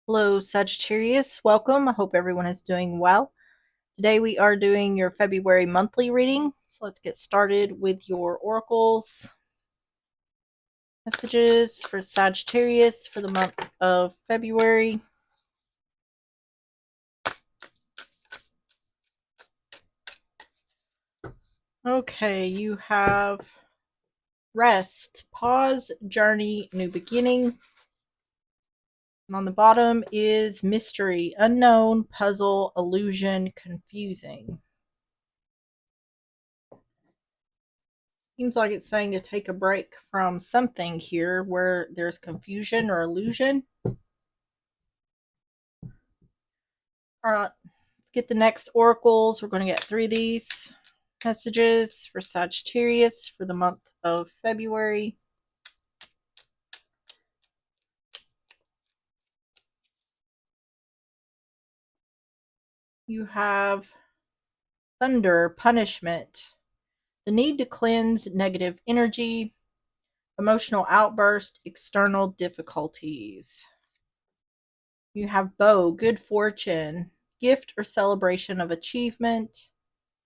Hello, Sagittarius. Welcome. I hope everyone is doing well. Today we are doing your February monthly reading. So let's get started with your oracles. Messages for Sagittarius for the month of February. Okay, you have rest, pause, journey, new beginning. And on the bottom is mystery, unknown, puzzle, illusion, confusing. Seems like it's saying to take a break from something here where there's confusion or illusion. All right, let's get the next oracles. We're going to get through these messages for Sagittarius for the month of February. You have thunder, punishment, the need to cleanse negative energy, emotional outburst, external difficulties. You have bow, good fortune, gift or celebration of achievement,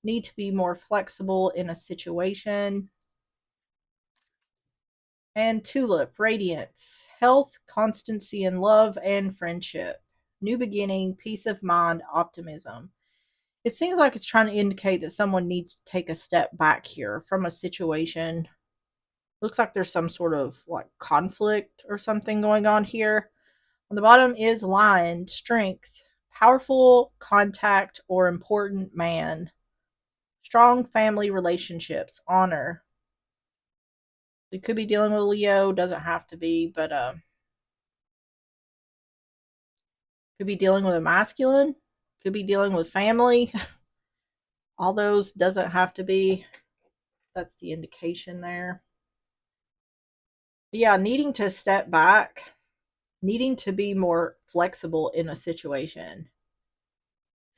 need to be more flexible in a situation. And tulip, radiance, health, constancy in love and friendship, new beginning, peace of mind, optimism. It seems like it's trying to indicate that someone needs to take a step back here from a situation. Looks like there's some sort of like conflict or something going on here. On the bottom is lion, strength, powerful contact or important man, strong family relationships, honor. We could be dealing with Leo, doesn't have to be, but could be dealing with a masculine, could be dealing with family. All those doesn't have to be. That's the indication there. But yeah, needing to step back, needing to be more flexible in a situation.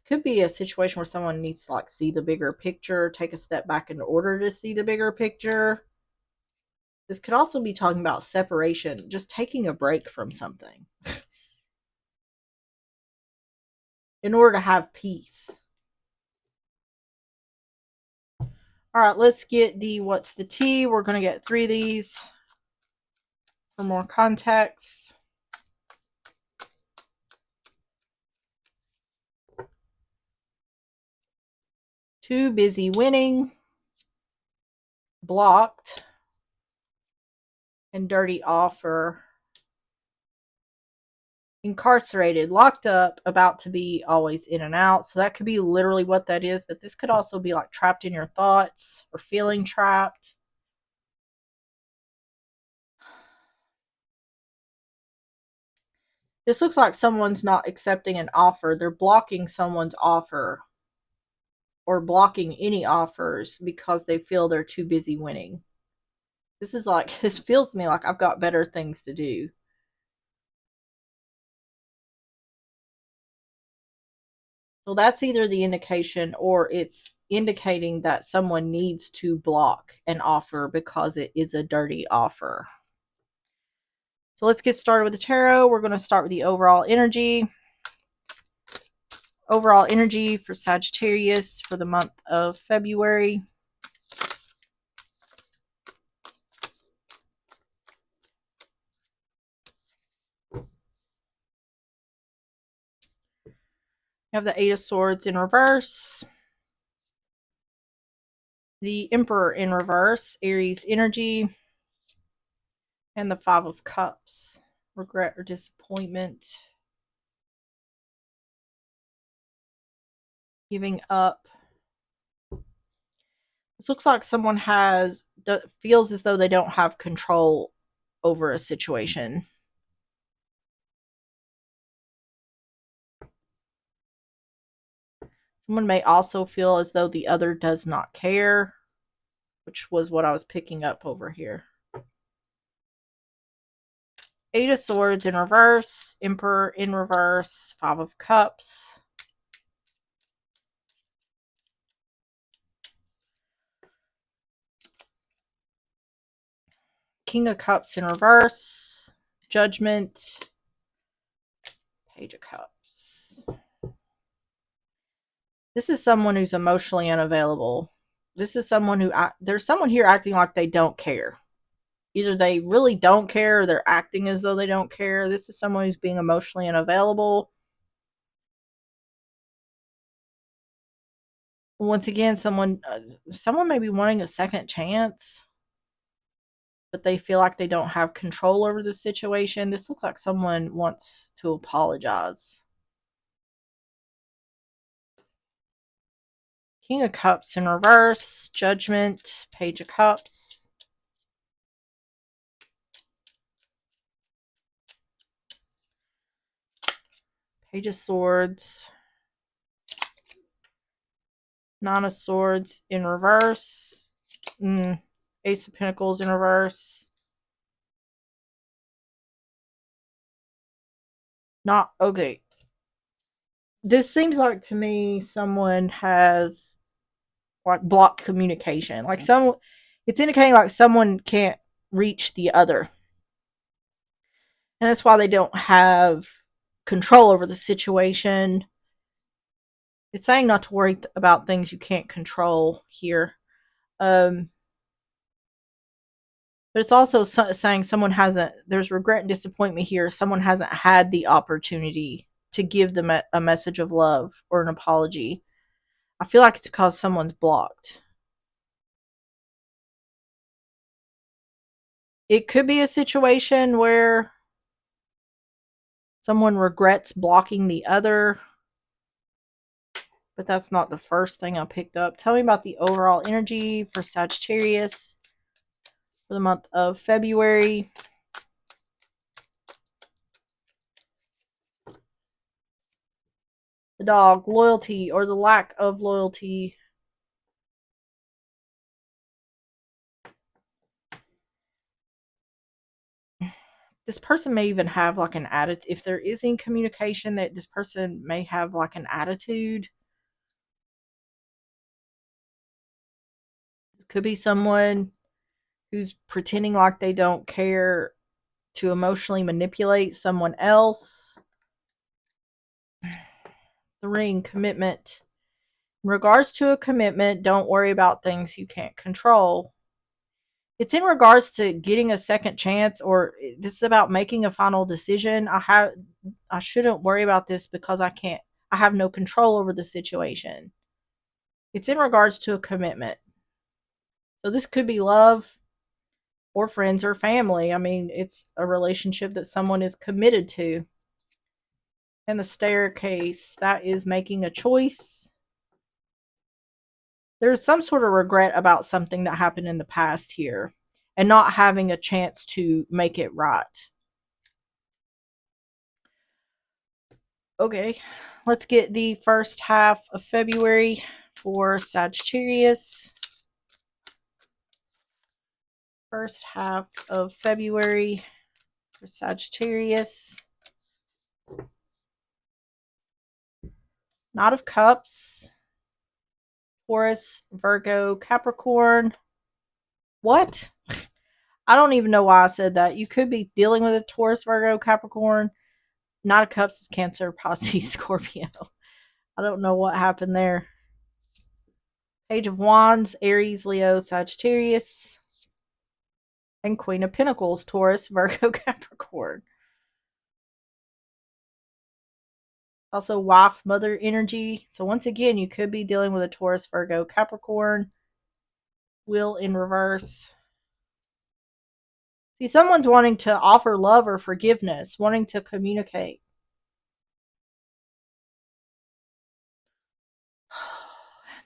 Could be a situation where someone needs to like see the bigger picture, take a step back in order to see the bigger picture. This could also be talking about separation, just taking a break from something in order to have peace. All right, let's get the what's the tea. We're going to get three of these for more context. Too busy winning, blocked, and dirty offer. Incarcerated, locked up, about to be always in and out. So that could be literally what that is, but this could also be like trapped in your thoughts or feeling trapped. This looks like someone's not accepting an offer. They're blocking someone's offer or blocking any offers because they feel they're too busy winning. This is like, this feels to me like I've got better things to do. So that's either the indication or it's indicating that someone needs to block an offer because it is a dirty offer. So let's get started with the tarot. We're going to start with the overall energy. Overall energy for Sagittarius for the month of February. You have the Eight of Swords in reverse. The Emperor in reverse, Aries energy. And the Five of Cups, regret or disappointment. Giving up. This looks like someone feels as though they don't have control over a situation. Someone may also feel as though the other does not care, which was what I was picking up over here. Eight of Swords in reverse, Emperor in reverse, Five of Cups. King of Cups in reverse, Judgment, Page of Cups. This is someone who's emotionally unavailable. This is someone who, there's someone here acting like they don't care. Either they really don't care or they're acting as though they don't care. This is someone who's being emotionally unavailable. Once again, someone may be wanting a second chance, but they feel like they don't have control over the situation. This looks like someone wants to apologize. King of Cups in reverse, Judgment, Page of Cups. Page of Swords. Nine of Swords in reverse. Ace of Pentacles in reverse. Not okay. This seems like to me someone has like blocked communication. Like it's indicating like someone can't reach the other. And that's why they don't have control over the situation. It's saying not to worry about things you can't control here. But it's also saying someone hasn't, there's regret and disappointment here. Someone hasn't had the opportunity to give them a message of love or an apology. I feel like it's because someone's blocked. It could be a situation where someone regrets blocking the other, but that's not the first thing I picked up. Tell me about the overall energy for Sagittarius for the month of February. The dog, loyalty or the lack of loyalty. This person may even have like an attitude. If there is any communication, that this person may have like an attitude. This could be someone who's pretending like they don't care to emotionally manipulate someone else. The Ring, commitment. In regards to a commitment, don't worry about things you can't control. It's in regards to getting a second chance, or this is about making a final decision. I shouldn't worry about this because I have no control over the situation. It's in regards to a commitment. So this could be love or friends or family. I mean, it's a relationship that someone is committed to. And the Staircase, that is making a choice. There's some sort of regret about something that happened in the past here and not having a chance to make it right. Okay, let's get the first half of February for Sagittarius. First half of February for Sagittarius. Knight of Cups. Taurus, Virgo, Capricorn. What? I don't even know why I said that. You could be dealing with a Taurus, Virgo, Capricorn. Knight of Cups is Cancer, Pisces, Scorpio. I don't know what happened there. Page of Wands, Aries, Leo, Sagittarius. And Queen of Pentacles, Taurus, Virgo, Capricorn. Also, wife, mother energy. So once again, you could be dealing with a Taurus, Virgo, Capricorn. Wheel in reverse. See, someone's wanting to offer love or forgiveness, wanting to communicate.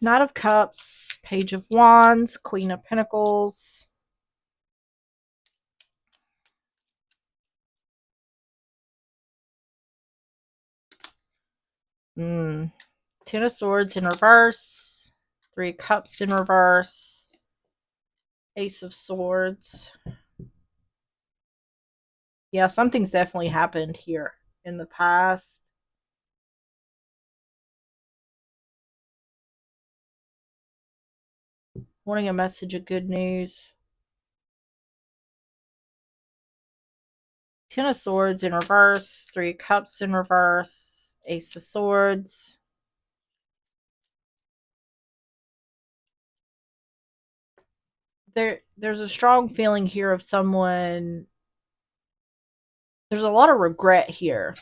Knight of Cups, Page of Wands, Queen of Pentacles. Ten of Swords in reverse. Three of Cups in reverse. Ace of Swords. Yeah, something's definitely happened here in the past. Wanting a message of good news. Ten of Swords in reverse, Three of Cups in reverse, Ace of Swords. There's a strong feeling here of someone. There's a lot of regret here.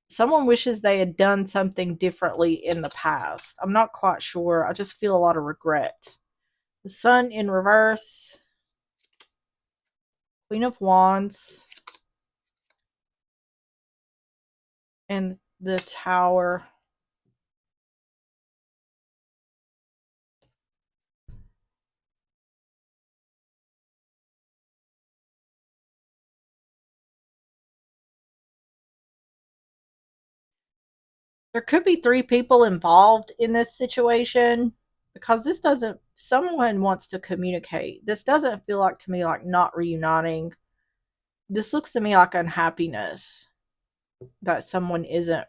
Someone wishes they had done something differently in the past. I'm not quite sure. I just feel a lot of regret. The Sun in reverse, Queen of Wands, and the Tower. There could be three people involved in this situation because this doesn't, someone wants to communicate. This doesn't feel like to me like not reuniting. This looks to me like unhappiness that someone isn't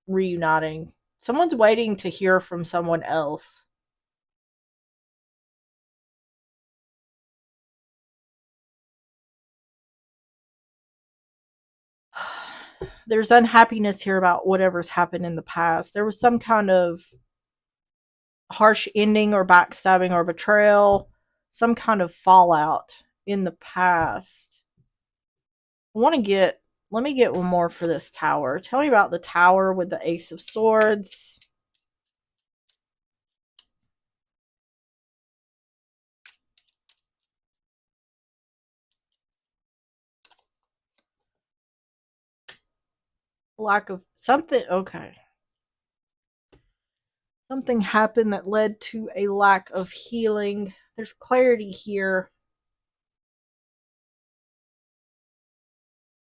reuniting. Someone's waiting to hear from someone else. There's unhappiness here about whatever's happened in the past. There was some kind of harsh ending or backstabbing or betrayal, some kind of fallout in the past. I want to get, let me get one more for this Tower. Tell me about the Tower with the Ace of Swords. Lack of something. Okay. Something happened that led to a lack of healing. There's clarity here.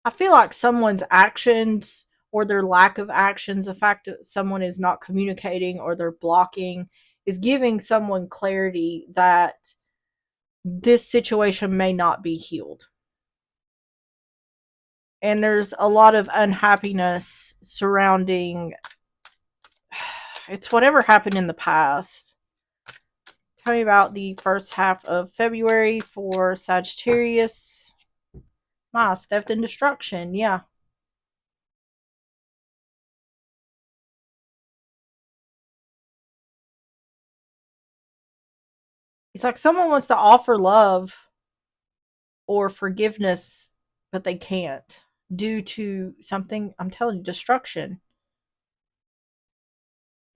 I feel like someone's actions or their lack of actions, the fact that someone is not communicating or they're blocking, is giving someone clarity that this situation may not be healed. And there's a lot of unhappiness surrounding it's whatever happened in the past. Tell me about the first half of February for Sagittarius. Nice. Theft and destruction. Yeah. It's like someone wants to offer love or forgiveness, but they can't due to something, I'm telling you, destruction.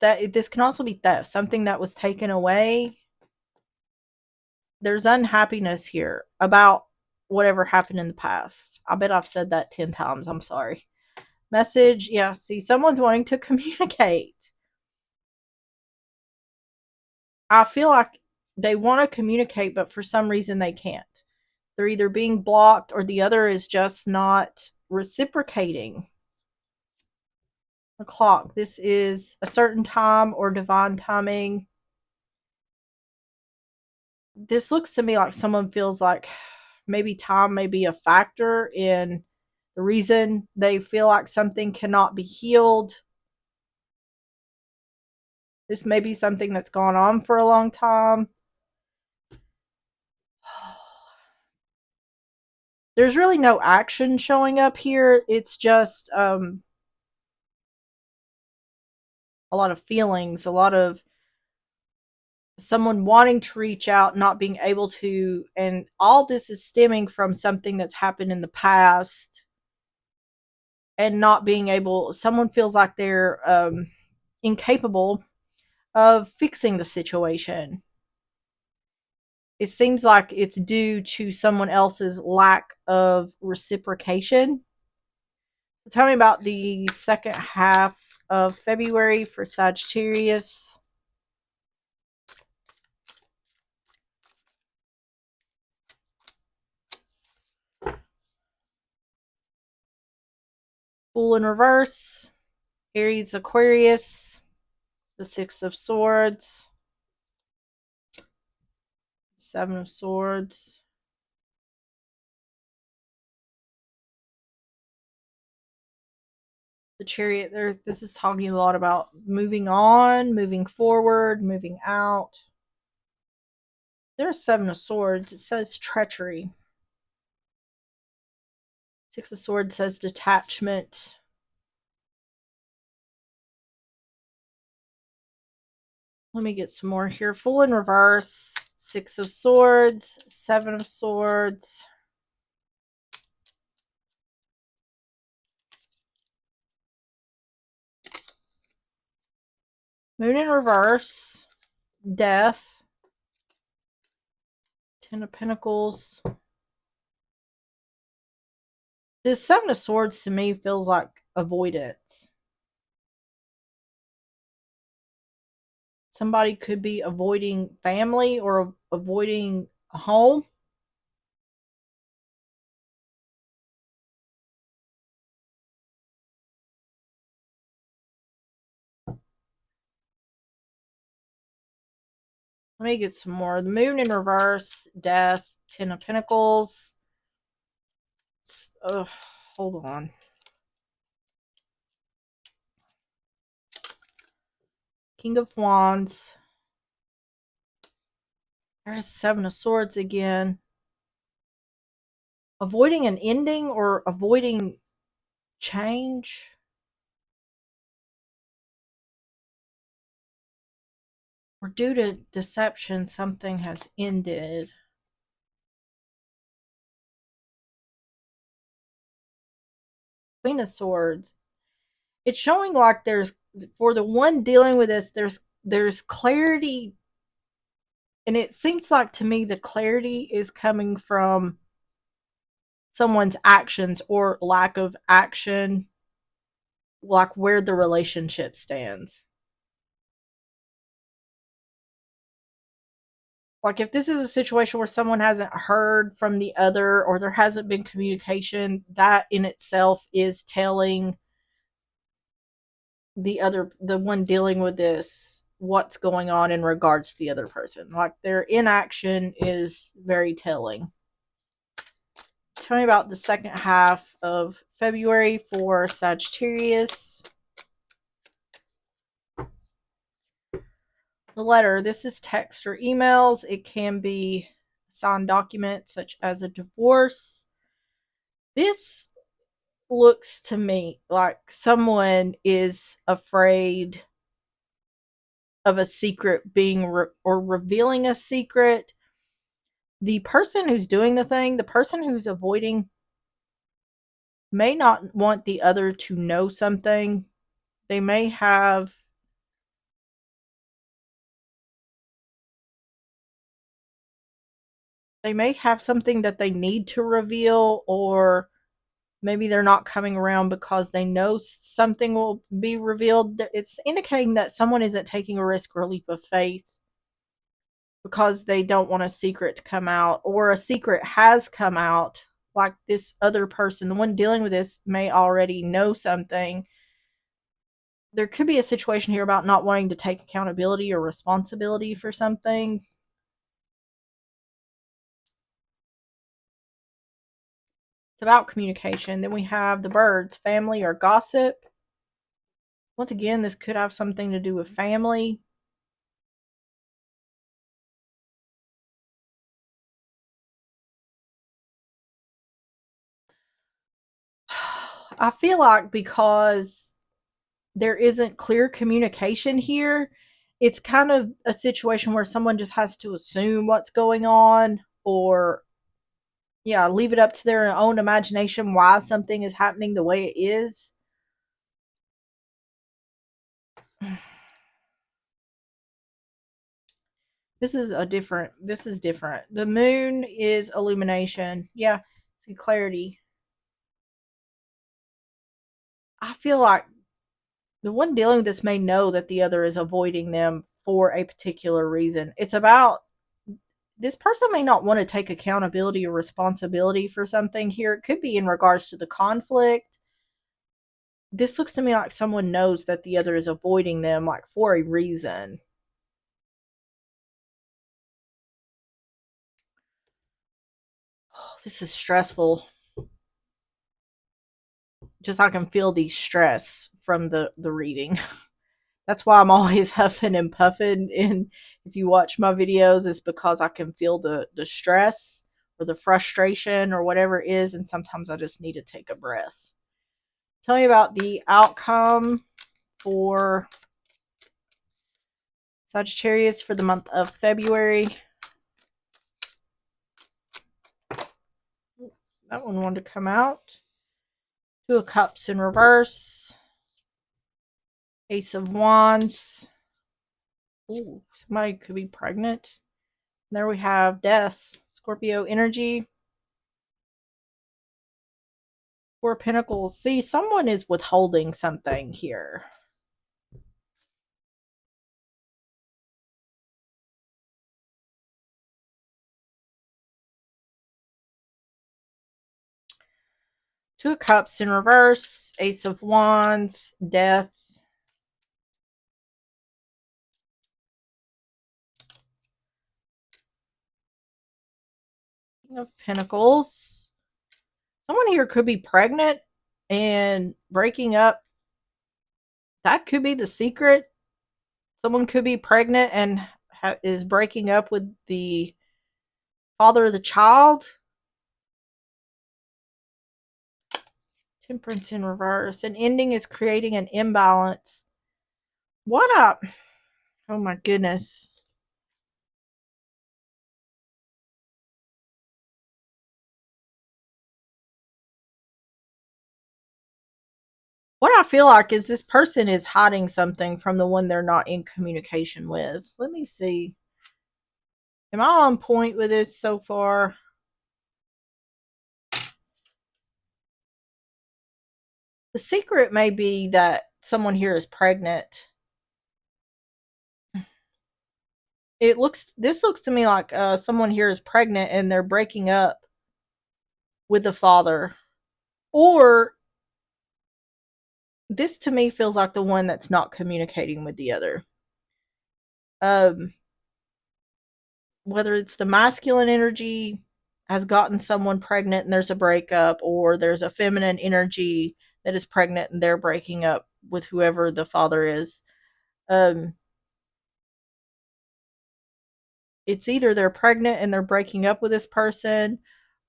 That this can also be theft, something that was taken away. There's unhappiness here about whatever happened in the past. I bet I've said that 10 times. I'm sorry. Message, yeah, see, someone's wanting to communicate. I feel like they want to communicate, but for some reason they can't. They're either being blocked or the other is just not reciprocating. The clock. This is a certain time or divine timing. This looks to me like someone feels like maybe time may be a factor in the reason they feel like something cannot be healed. This may be something that's gone on for a long time. There's really no action showing up here. It's just a lot of feelings, a lot of someone wanting to reach out, not being able to, and all this is stemming from something that's happened in the past and not being able, someone feels like they're incapable of fixing the situation. It seems like it's due to someone else's lack of reciprocation. So tell me about the second half of February for Sagittarius. Fool in reverse, Aries, Aquarius, the Six of Swords, Seven of Swords, the Chariot. This is talking a lot about moving on, moving forward, moving out. There's Seven of Swords. It says treachery. Six of Swords says detachment. Let me get some more here. Fool in reverse. Six of Swords. Seven of Swords. Moon in reverse. Death. Ten of Pentacles. This Seven of Swords to me feels like avoidance. Somebody could be avoiding family or avoiding a home. Let me get some more. The Moon in reverse, Death, Ten of Pentacles. Hold on. King of Wands. There's Seven of Swords again. Avoiding an ending or avoiding change. Or due to deception, something has ended. Queen of Swords. It's showing like there's, for the one dealing with this, there's clarity. And it seems like to me the clarity is coming from someone's actions or lack of action, like where the relationship stands. Like if this is a situation where someone hasn't heard from the other or there hasn't been communication, that in itself is telling the one dealing with this, what's going on in regards to the other person. Like their inaction is very telling. Tell me about the second half of February for Sagittarius. The letter. This is text or emails. It can be a signed document such as a divorce. This looks to me like someone is afraid of a secret being or revealing a secret. The person who's doing the thing, the person who's avoiding, may not want the other to know something. They may have something that they need to reveal, or maybe they're not coming around because they know something will be revealed. It's indicating that someone isn't taking a risk or a leap of faith because they don't want a secret to come out, or a secret has come out. Like this other person, the one dealing with this, may already know something. There could be a situation here about not wanting to take accountability or responsibility for something. It's about communication. Then we have the birds, family or gossip. Once again, this could have something to do with family. I feel like because there isn't clear communication here, it's kind of a situation where someone just has to assume what's going on, or yeah, leave it up to their own imagination why something is happening the way it is. This is different. The moon is illumination. Yeah, see clarity. I feel like the one dealing with this may know that the other is avoiding them for a particular reason. It's about, this person may not want to take accountability or responsibility for something here. It could be in regards to the conflict. This looks to me like someone knows that the other is avoiding them, like for a reason. Oh, this is stressful. Just I can feel the stress from the reading. That's why I'm always huffing and puffing. And if you watch my videos, it's because I can feel the stress or the frustration or whatever it is, and sometimes I just need to take a breath. Tell me about the outcome for Sagittarius for the month of February. That one wanted to come out. Two of Cups in reverse. Ace of Wands. Ooh, somebody could be pregnant. There we have Death. Scorpio energy. Four of Pentacles. See, someone is withholding something here. Two of Cups in reverse. Ace of Wands. Death. King of Pentacles. Someone here could be pregnant and breaking up. That could be the secret. Someone could be pregnant and is breaking up with the father of the child. Temperance in reverse. An ending is creating an imbalance. What up? Oh my goodness. What I feel like is this person is hiding something from the one they're not in communication with. Let me see. Am I on point with this so far? The secret may be that someone here is pregnant. This looks to me like someone here is pregnant and they're breaking up with the father. Or this to me feels like the one that's not communicating with the other. Whether it's the masculine energy has gotten someone pregnant and there's a breakup, or there's a feminine energy that is pregnant and they're breaking up with whoever the father is. It's either they're pregnant and they're breaking up with this person,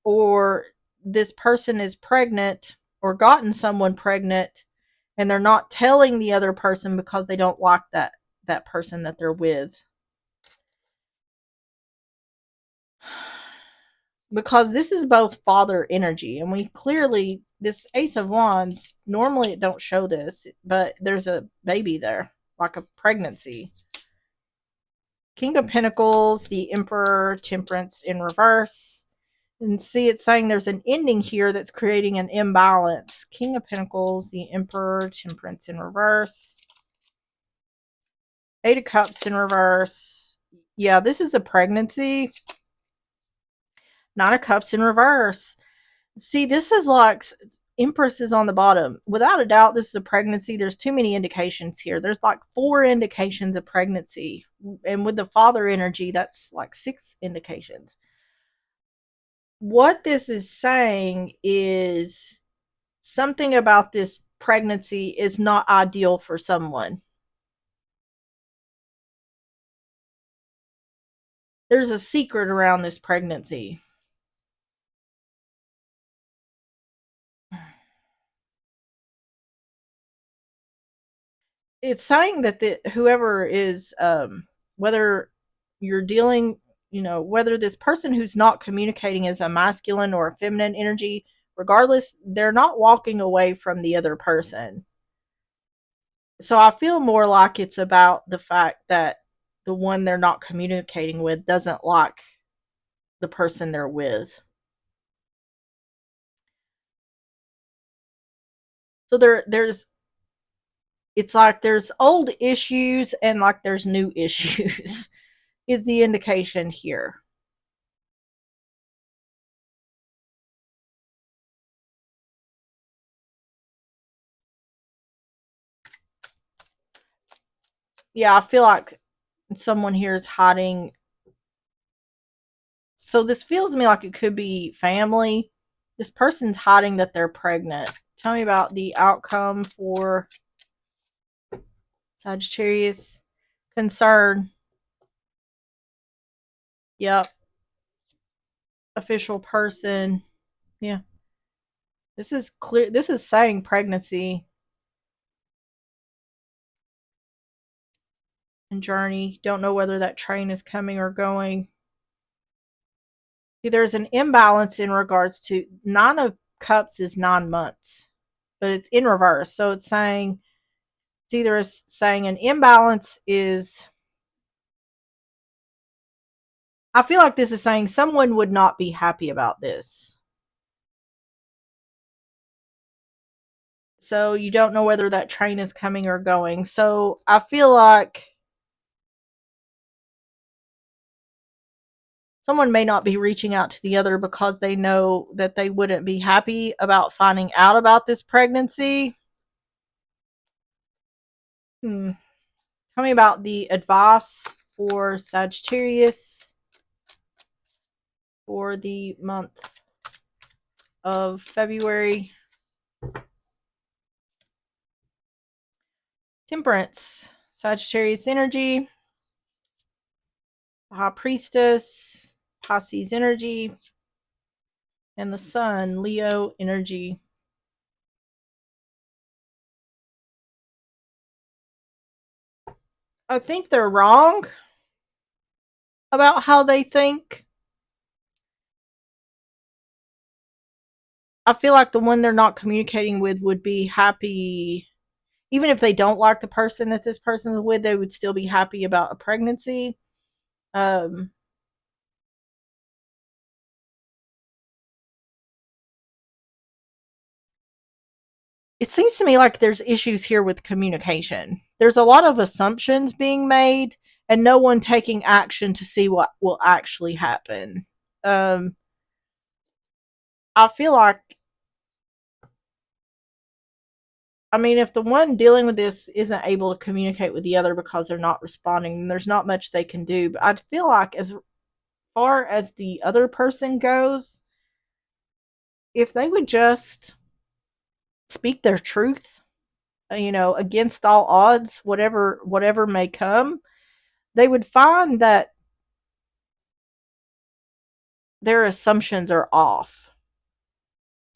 or this person is pregnant or gotten someone pregnant and they're not telling the other person because they don't like that person that they're with. Because this is both father energy, and we clearly, this Ace of Wands, normally it don't show this, but there's a baby there, like a pregnancy. King of Pentacles, the Emperor, Temperance in reverse. And see, it's saying there's an ending here that's creating an imbalance. King of Pentacles, the Emperor, Temperance in reverse. Eight of Cups in reverse. Yeah, this is a pregnancy. Nine of Cups in reverse. See, this is like Empress is on the bottom. Without a doubt, this is a pregnancy. There's too many indications here. There's like 4 indications of pregnancy. And with the father energy, that's like 6 indications. What this is saying is something about this pregnancy is not ideal for someone. There's a secret around this pregnancy. It's saying that whoever is, whether you're dealing, whether this person who's not communicating is a masculine or a feminine energy, regardless, they're not walking away from the other person. So I feel more like it's about the fact that the one they're not communicating with doesn't like the person they're with. So there's it's like there's old issues and like there's new issues is the indication here. Yeah, I feel like someone here is hiding. So this feels to me like it could be family. This person's hiding that they're pregnant. Tell me about the outcome for Sagittarius. Concern. Yep. official person. Yeah. This is clear. This is saying pregnancy and journey. Don't know whether that train is coming or going. See, there's an imbalance in regards to Nine of Cups is 9 months, but it's in reverse. So it's saying it's either saying an imbalance is. I feel like this is saying someone would not be happy about this. So you don't know whether that train is coming or going. So I feel like someone may not be reaching out to the other because they know that they wouldn't be happy about finding out about this pregnancy. Hmm. Tell me about the advice for Sagittarius for the month of February. Temperance, Sagittarius energy, High Priestess, Pisces energy, and the Sun, Leo energy. I think they're wrong about how they think. I feel like the one they're not communicating with would be happy. Even if they don't like the person that this person is with, they would still be happy about a pregnancy. Um, it seems to me like there's issues here with communication. There's a lot of assumptions being made and no one taking action to see what will actually happen. Um, I feel like, I mean, if the one dealing with this isn't able to communicate with the other because they're not responding, then there's not much they can do. But I feel like, as far as the other person goes, if they would just speak their truth, against all odds, whatever may come, they would find that their assumptions are off.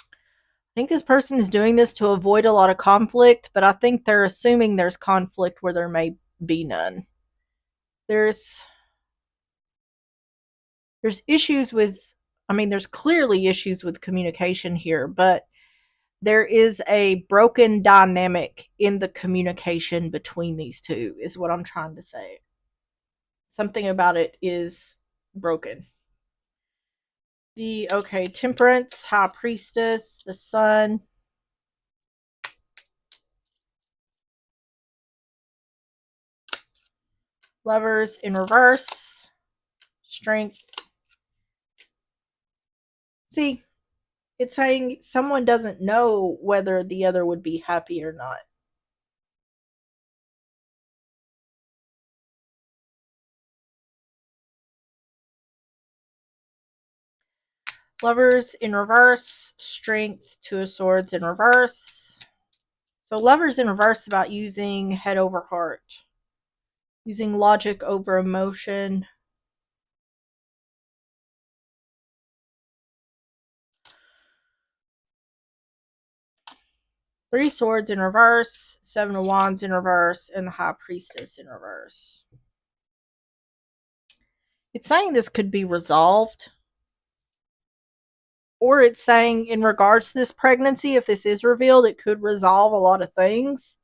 I think this person is doing this to avoid a lot of conflict, but I think they're assuming there's conflict where there may be none. There's issues with, I mean, there's clearly issues with communication here, but there is a broken dynamic in the communication between these two, is what I'm trying to say. Something about it is broken. Temperance, High Priestess, the Sun, Lovers in reverse, Strength. See, it's saying someone doesn't know whether the other would be happy or not. Lovers in reverse, Strength, Two of Swords in reverse. So Lovers in reverse about using head over heart, using logic over emotion. Three Swords in reverse, Seven of Wands in reverse, and the High Priestess in reverse. It's saying this could be resolved, or it's saying in regards to this pregnancy, if this is revealed, it could resolve a lot of things.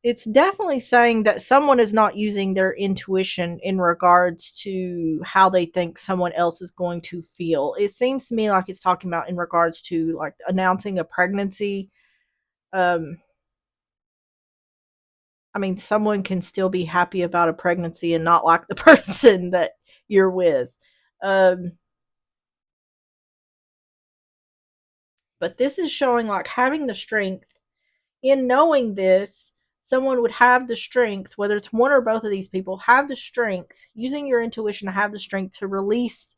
It's definitely saying that someone is not using their intuition in regards to how they think someone else is going to feel. It seems to me like it's talking about in regards to like announcing a pregnancy. Um, I mean, someone can still be happy about a pregnancy and not like the person that you're with. Um, but this is showing like having the strength in knowing this. Someone would have the strength, whether it's one or both of these people, have the strength, using your intuition to have the strength to release.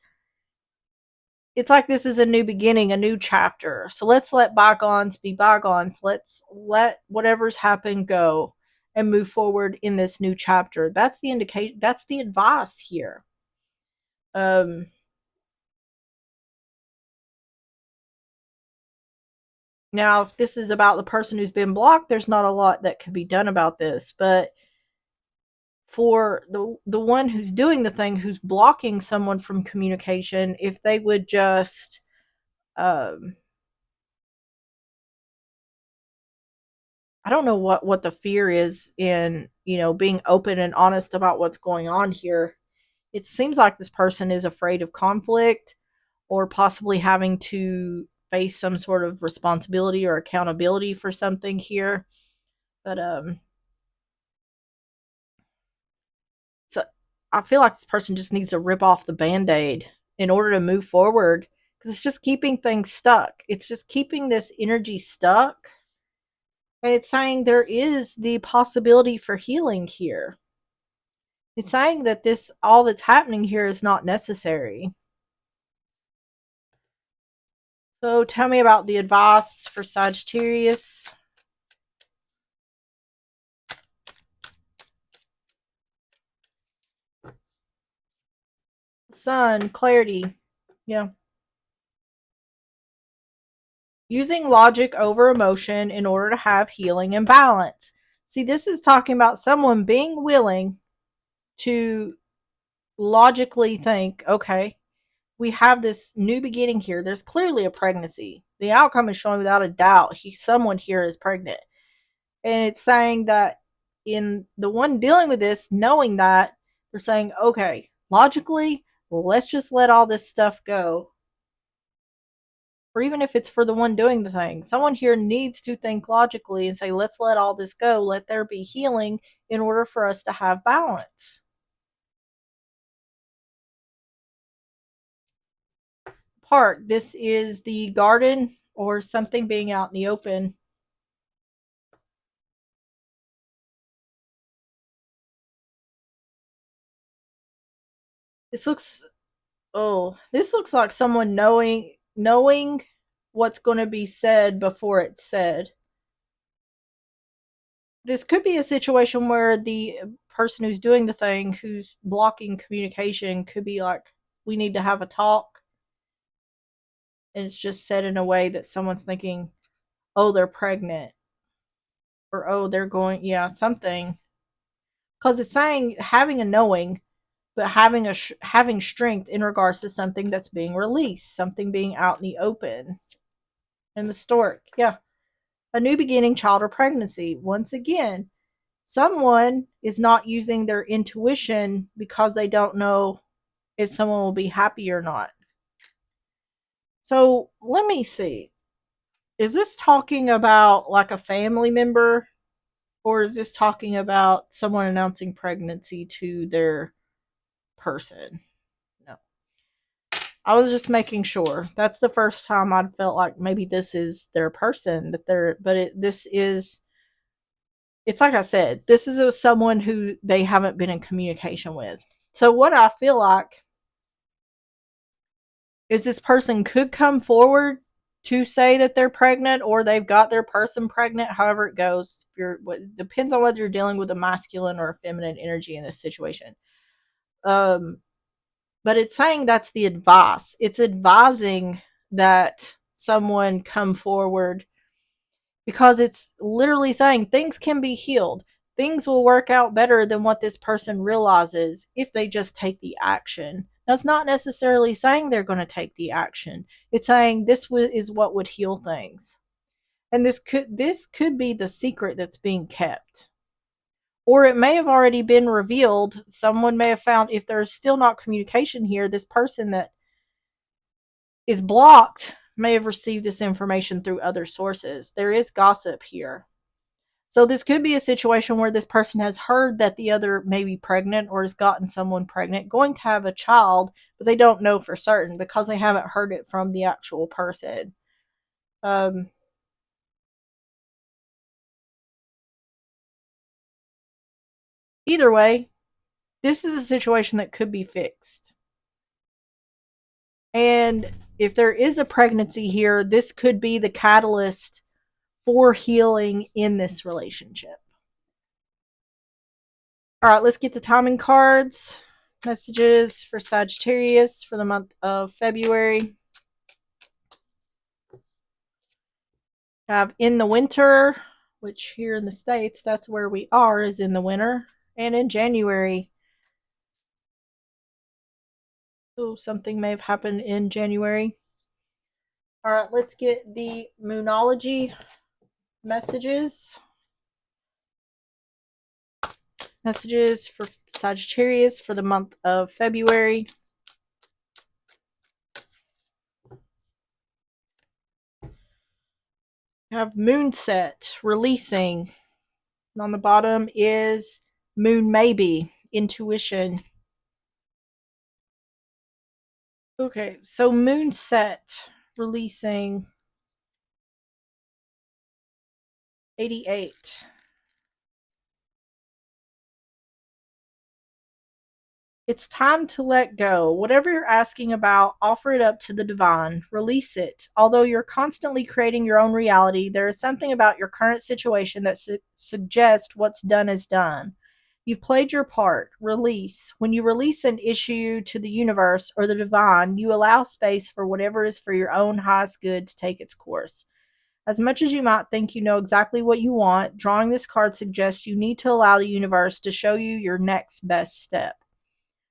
It's like this is a new beginning, a new chapter. So let's let bygones be bygones. Let's let whatever's happened go and move forward in this new chapter. That's the advice here. Now, if this is about the person who's been blocked, there's not a lot that can be done about this. But for the one who's doing the thing, who's blocking someone from communication, if they would just um, I don't know what the fear is in, being open and honest about what's going on here. It seems like this person is afraid of conflict or possibly having to face some sort of responsibility or accountability for something here. But so I feel like this person just needs to rip off the band-aid in order to move forward, because it's just keeping things stuck. It's just keeping this energy stuck. And it's saying there is the possibility for healing here. It's saying that this all that's happening here is not necessary. So tell me about the advice for Sagittarius. Sun, clarity. Yeah. Using logic over emotion in order to have healing and balance. See, this is talking about someone being willing to logically think, okay, we have this new beginning here. There's clearly a pregnancy. The outcome is showing without a doubt someone here is pregnant. And it's saying that in the one dealing with this, knowing that, they're saying, okay, logically, let's just let all this stuff go. Or even if it's for the one doing the thing, someone here needs to think logically and say, let's let all this go. Let there be healing in order for us to have balance. Park. This is the garden or something being out in the open. This looks this looks like someone knowing what's going to be said before it's said. This could be a situation where the person who's doing the thing, who's blocking communication, could be like, we need to have a talk. And it's just said in a way that someone's thinking, oh, they're pregnant. Or, oh, they're going, yeah, something. Because it's saying having a knowing, but having strength in regards to something that's being released, something being out in the open. And the stork, yeah. A new beginning, child, or pregnancy. Once again, someone is not using their intuition because they don't know if someone will be happy or not. So let me see. Is this talking about like a family member, or is this talking about someone announcing pregnancy to their person? No. I was just making sure. That's the first time I'd felt like maybe this is their person that they're, but this is, it's like I said, this is someone who they haven't been in communication with. So what I feel like is this person could come forward to say that they're pregnant or they've got their person pregnant, however it goes. It depends on whether you're dealing with a masculine or a feminine energy in this situation. Um, but it's saying that's the advice. It's advising that someone come forward because it's literally saying things can be healed. Things will work out better than what this person realizes if they just take the action. That's not necessarily saying they're going to take the action. It's saying this is what would heal things. And this could be the secret that's being kept. Or it may have already been revealed. Someone may have found, if there's still not communication here, this person that is blocked may have received this information through other sources. There is gossip here. So this could be a situation where this person has heard that the other may be pregnant or has gotten someone pregnant, going to have a child, but they don't know for certain because they haven't heard it from the actual person. Um, Either way, this is a situation that could be fixed. And if there is a pregnancy here, this could be the catalyst for healing in this relationship. All right, let's get the timing cards. Messages for Sagittarius for the month of February. Have in the winter, which here in the States, that's where we are, is in the winter. And in January, oh, something may have happened in January. All right, let's get the Moonology messages. Messages for Sagittarius for the month of February. Have Moonset releasing. And on the bottom is Moon Maybe, intuition. Okay, so Moonset releasing 88. It's time to let go. Whatever you're asking about, offer it up to the divine. Release it. Although you're constantly creating your own reality, there is something about your current situation that suggests what's done is done. You've played your part. Release. When you release an issue to the universe or the divine, you allow space for whatever is for your own highest good to take its course. As much as you might think you know exactly what you want, drawing this card suggests you need to allow the universe to show you your next best step.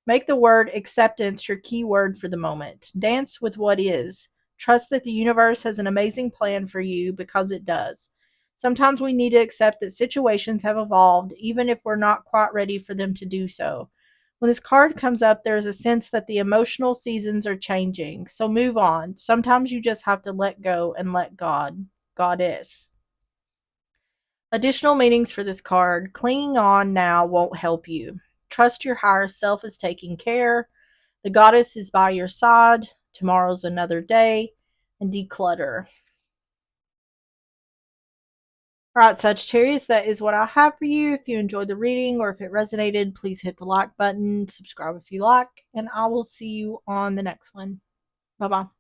Make the word acceptance your key word for the moment. Dance with what is. Trust that the universe has an amazing plan for you because it does. Sometimes we need to accept that situations have evolved, even if we're not quite ready for them to do so. When this card comes up, there is a sense that the emotional seasons are changing. So move on. Sometimes you just have to let go and let God. Goddess. Additional meanings for this card. Clinging on now won't help you. Trust your higher self is taking care. The goddess is by your side. Tomorrow's another day. And declutter. All right, Sagittarius, that is what I have for you. If you enjoyed the reading or if it resonated, please hit the like button, subscribe if you like, and I will see you on the next one. Bye bye.